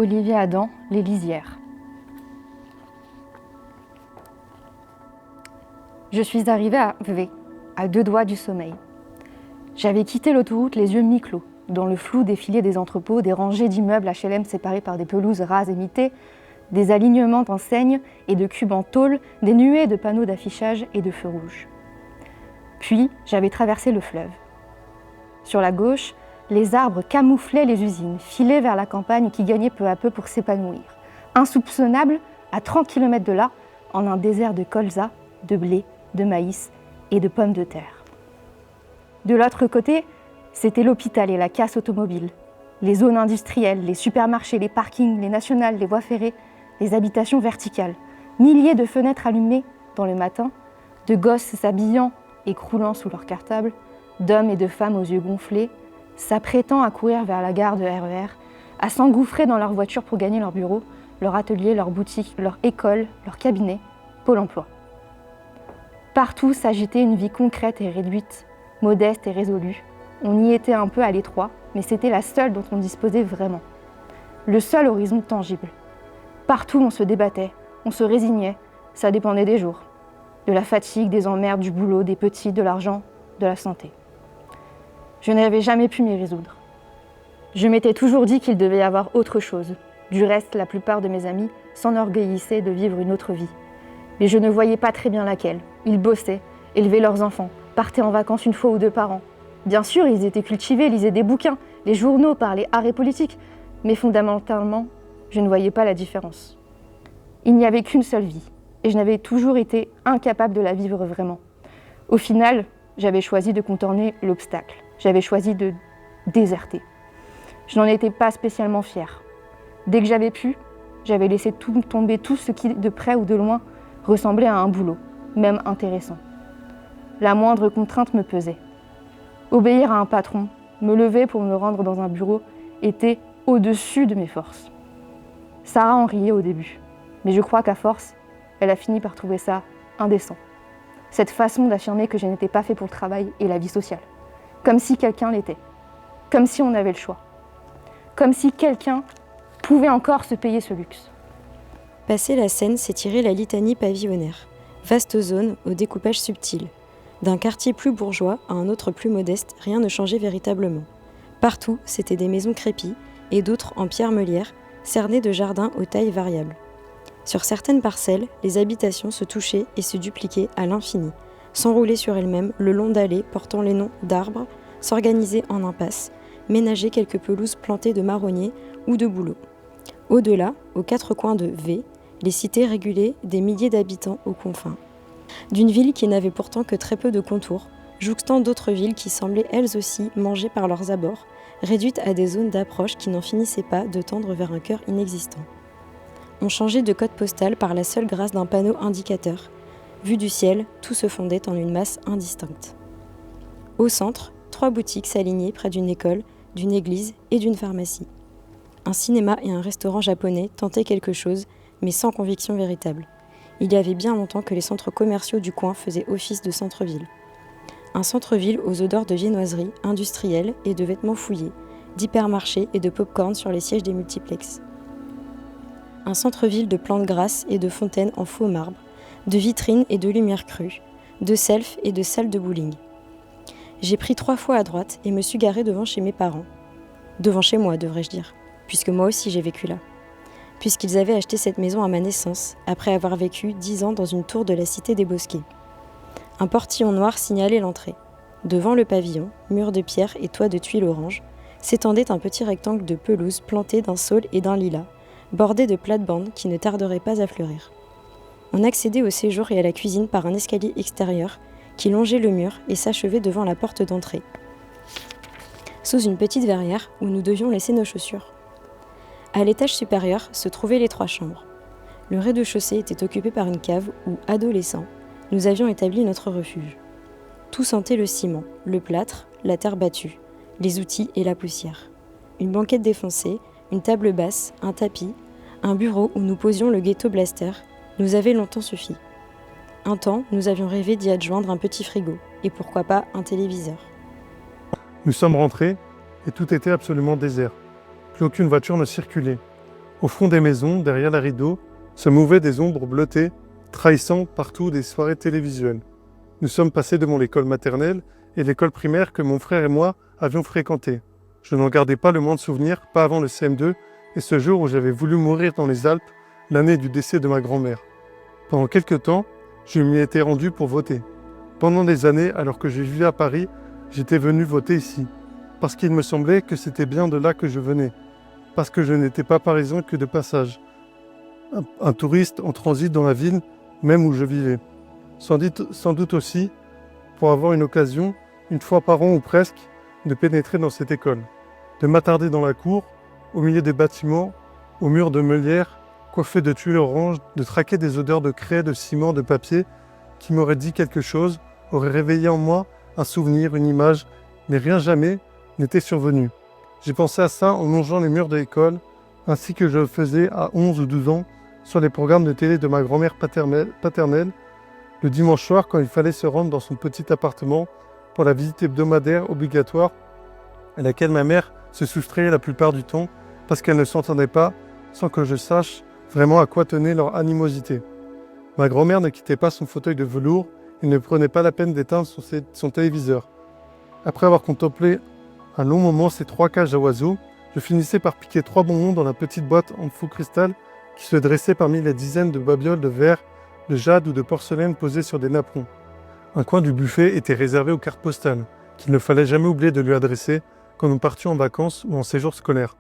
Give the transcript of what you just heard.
Olivier Adam, Les Lisières. Je suis arrivée à V, à 2 doigts du sommeil. J'avais quitté l'autoroute les yeux mi-clos. Dans le flou défilaient des entrepôts, des rangées d'immeubles HLM séparés par des pelouses rases et mitées, des alignements d'enseignes et de cubes en tôle, des nuées de panneaux d'affichage et de feux rouges. Puis, j'avais traversé le fleuve. Sur la gauche, les arbres camouflaient les usines, filaient vers la campagne qui gagnait peu à peu pour s'épanouir. Insoupçonnable, à 30 km de là, en un désert de colza, de blé, de maïs et de pommes de terre. De l'autre côté, c'était l'hôpital et la casse automobile, les zones industrielles, les supermarchés, les parkings, les nationales, les voies ferrées, les habitations verticales, milliers de fenêtres allumées dans le matin, de gosses s'habillant et croulant sous leur cartable, d'hommes et de femmes aux yeux gonflés, s'apprêtant à courir vers la gare de RER, à s'engouffrer dans leur voiture pour gagner leur bureau, leur atelier, leur boutique, leur école, leur cabinet, Pôle emploi. Partout s'agitait une vie concrète et réduite, modeste et résolue. On y était un peu à l'étroit, mais c'était la seule dont on disposait vraiment. Le seul horizon tangible. Partout on se débattait, on se résignait, ça dépendait des jours. De la fatigue, des emmerdes, du boulot, des petits, de l'argent, de la santé. Je n'avais jamais pu m'y résoudre. Je m'étais toujours dit qu'il devait y avoir autre chose. Du reste, la plupart de mes amis s'enorgueillissaient de vivre une autre vie. Mais je ne voyais pas très bien laquelle. Ils bossaient, élevaient leurs enfants, partaient en vacances 1 fois ou 2 par an. Bien sûr, ils étaient cultivés, lisaient des bouquins, les journaux parlaient art et politique, mais fondamentalement, je ne voyais pas la différence. Il n'y avait qu'une seule vie, et je n'avais toujours été incapable de la vivre vraiment. Au final, j'avais choisi de contourner l'obstacle. J'avais choisi de déserter. Je n'en étais pas spécialement fière. Dès que j'avais pu, j'avais laissé tomber tout ce qui, de près ou de loin, ressemblait à un boulot, même intéressant. La moindre contrainte me pesait. Obéir à un patron, me lever pour me rendre dans un bureau, était au-dessus de mes forces. Sarah en riait au début, mais je crois qu'à force, elle a fini par trouver ça indécent. Cette façon d'affirmer que je n'étais pas fait pour le travail et la vie sociale. Comme si quelqu'un l'était. Comme si on avait le choix. Comme si quelqu'un pouvait encore se payer ce luxe. Passé la Seine s'étirait la litanie pavillonnaire. Vaste zone au découpage subtil. D'un quartier plus bourgeois à un autre plus modeste, rien ne changeait véritablement. Partout, c'étaient des maisons crépies et d'autres en pierre meulière, cernées de jardins aux tailles variables. Sur certaines parcelles, les habitations se touchaient et se dupliquaient à l'infini, s'enroulaient sur elles-mêmes le long d'allées portant les noms d'arbres, s'organisaient en impasses, ménageaient quelques pelouses plantées de marronniers ou de bouleaux. Au-delà, aux 4 coins de V, les cités régulaient des milliers d'habitants aux confins. D'une ville qui n'avait pourtant que très peu de contours, jouxtant d'autres villes qui semblaient elles aussi mangées par leurs abords, réduites à des zones d'approche qui n'en finissaient pas de tendre vers un cœur inexistant. On changeait de code postal par la seule grâce d'un panneau indicateur. Vu du ciel, tout se fondait en une masse indistincte. Au centre, 3 boutiques s'alignaient près d'une école, d'une église et d'une pharmacie. Un cinéma et un restaurant japonais tentaient quelque chose, mais sans conviction véritable. Il y avait bien longtemps que les centres commerciaux du coin faisaient office de centre-ville. Un centre-ville aux odeurs de viennoiseries, industrielles et de vêtements fouillés, d'hypermarchés et de pop-corn sur les sièges des multiplexes. Un centre-ville de plantes grasses et de fontaines en faux marbre, de vitrines et de lumière crue, de selfs et de salles de bowling. J'ai pris 3 fois à droite et me suis garée devant chez mes parents. Devant chez moi, devrais-je dire, puisque moi aussi j'ai vécu là. Puisqu'ils avaient acheté cette maison à ma naissance, après avoir vécu 10 ans dans une tour de la cité des Bosquets. Un portillon noir signalait l'entrée. Devant le pavillon, mur de pierre et toit de tuiles orange, s'étendait un petit rectangle de pelouse planté d'un saule et d'un lilas, bordé de plates-bandes qui ne tarderaient pas à fleurir. On accédait au séjour et à la cuisine par un escalier extérieur qui longeait le mur et s'achevait devant la porte d'entrée, sous une petite verrière où nous devions laisser nos chaussures. À l'étage supérieur se trouvaient les 3 chambres. Le rez-de-chaussée était occupé par une cave où, adolescents, nous avions établi notre refuge. Tout sentait le ciment, le plâtre, la terre battue, les outils et la poussière. Une banquette défoncée, une table basse, un tapis, un bureau où nous posions le ghetto blaster, nous avait longtemps suffi. Un temps, nous avions rêvé d'y adjoindre un petit frigo, et pourquoi pas un téléviseur. Nous sommes rentrés et tout était absolument désert. Plus aucune voiture ne circulait. Au fond des maisons, derrière les rideaux, se mouvaient des ombres bleutées, trahissant partout des soirées télévisuelles. Nous sommes passés devant l'école maternelle et l'école primaire que mon frère et moi avions fréquentées. Je n'en gardais pas le moins de souvenir, pas avant le CM2 et ce jour où j'avais voulu mourir dans les Alpes, l'année du décès de ma grand-mère. Pendant quelque temps, je m'y étais rendu pour voter. Pendant des années, alors que je vivais à Paris, j'étais venu voter ici, parce qu'il me semblait que c'était bien de là que je venais, parce que je n'étais pas parisien que de passage, un touriste en transit dans la ville, même où je vivais. Sans doute aussi pour avoir une occasion, une fois par an ou presque, de pénétrer dans cette école, de m'attarder dans la cour, au milieu des bâtiments, aux murs de meulière, coiffés de tuiles oranges, de traquer des odeurs de craie, de ciment, de papier, qui m'auraient dit quelque chose, auraient réveillé en moi un souvenir, une image, mais rien jamais n'était survenu. J'ai pensé à ça en longeant les murs de l'école, ainsi que je le faisais à 11 ou 12 ans, sur les programmes de télé de ma grand-mère paternelle, le dimanche soir quand il fallait se rendre dans son petit appartement pour la visite hebdomadaire obligatoire à laquelle ma mère se soustrayait la plupart du temps parce qu'elle ne s'entendait pas sans que je sache vraiment à quoi tenait leur animosité. Ma grand-mère ne quittait pas son fauteuil de velours et ne prenait pas la peine d'éteindre son téléviseur. Après avoir contemplé un long moment ces 3 cages à oiseaux, je finissais par piquer 3 bonbons dans la petite boîte en faux cristal qui se dressait parmi les dizaines de babioles de verre, de jade ou de porcelaine posées sur des napperons. Un coin du buffet était réservé aux cartes postales, qu'il ne fallait jamais oublier de lui adresser quand nous partions en vacances ou en séjour scolaire.